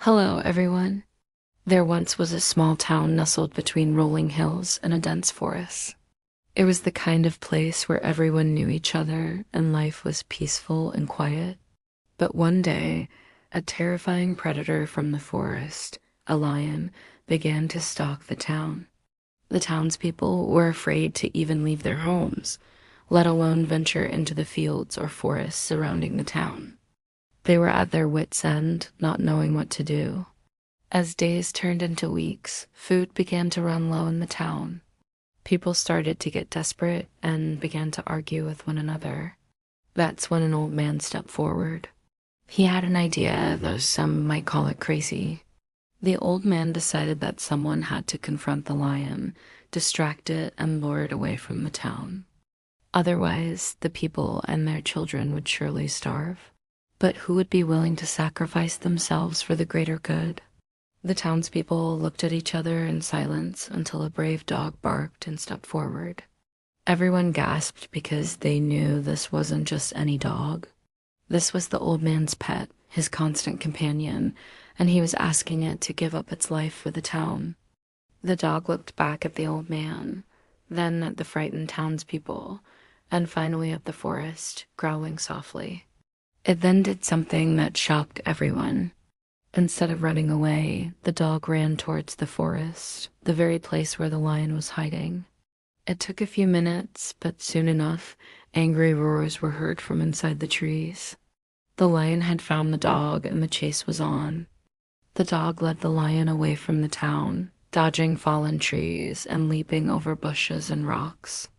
Hello, everyone. There once was a small town nestled between rolling hills and a dense forest. It was the kind of place where everyone knew each other and life was peaceful and quiet. But one day, a terrifying predator from the forest, a lion, began to stalk the town. The townspeople were afraid to even leave their homes, let alone venture into the fields or forests surrounding the town. They were at their wits' end, not knowing what to do. As days turned into weeks, food began to run low in the town. People started to get desperate and began to argue with one another. That's when an old man stepped forward. He had an idea, though some might call it crazy. The old man decided that someone had to confront the lion, distract it, and lure it away from the town. Otherwise, the people and their children would surely starve. But who would be willing to sacrifice themselves for the greater good? The townspeople looked at each other in silence until a brave dog barked and stepped forward. Everyone gasped because they knew this wasn't just any dog. This was the old man's pet, his constant companion, and he was asking it to give up its life for the town. The dog looked back at the old man, then at the frightened townspeople, and finally at the forest, growling softly. It then did something that shocked everyone. Instead of running away, the dog ran towards the forest, the very place where the lion was hiding. It took a few minutes, but soon enough, angry roars were heard from inside the trees. The lion had found the dog and the chase was on. The dog led the lion away from the town, dodging fallen trees and leaping over bushes and rocks.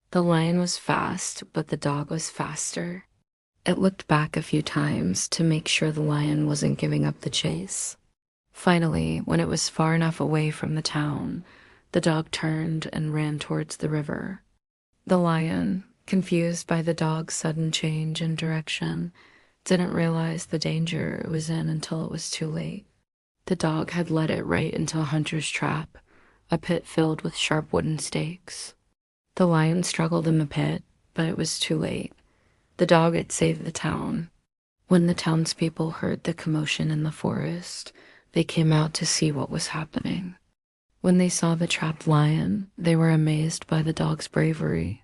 The lion was fast, but the dog was faster. It looked back a few times to make sure the lion wasn't giving up the chase. Finally, when it was far enough away from the town, the dog turned and ran towards the river. The lion, confused by the dog's sudden change in direction, didn't realize the danger it was in until it was too late. The dog had led it right into a hunter's trap, a pit filled with sharp wooden stakes. The lion struggled in the pit, but it was too late. The dog had saved the town. When the townspeople heard the commotion in the forest, they came out to see what was happening. When they saw the trapped lion, they were amazed by the dog's bravery.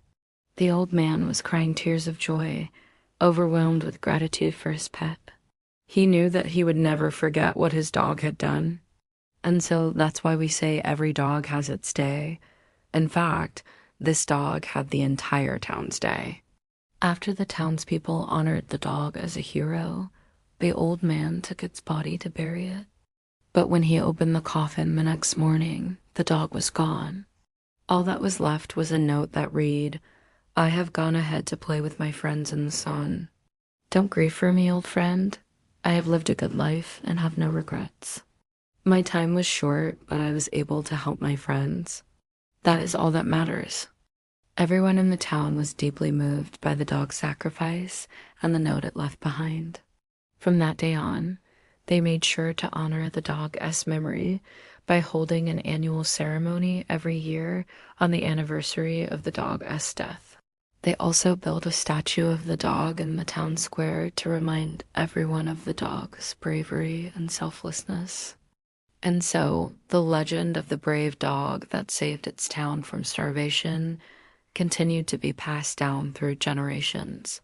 The old man was crying tears of joy, overwhelmed with gratitude for his pet. He knew that he would never forget what his dog had done. And so that's why we say every dog has its day. In fact, this dog had the entire town's day. After the townspeople honored the dog as a hero, the old man took its body to bury it. But when he opened the coffin the next morning, the dog was gone. All that was left was a note that read, "I have gone ahead to play with my friends in the sun. Don't grieve for me, old friend. I have lived a good life and have no regrets. My time was short, but I was able to help my friends. That is all that matters." Everyone in the town was deeply moved by the dog's sacrifice and the note it left behind. From that day on, they made sure to honor the dog's memory by holding an annual ceremony every year on the anniversary of the dog's death. They also built a statue of the dog in the town square to remind everyone of the dog's bravery and selflessness. And so, the legend of the brave dog that saved its town from starvation continued to be passed down through generations.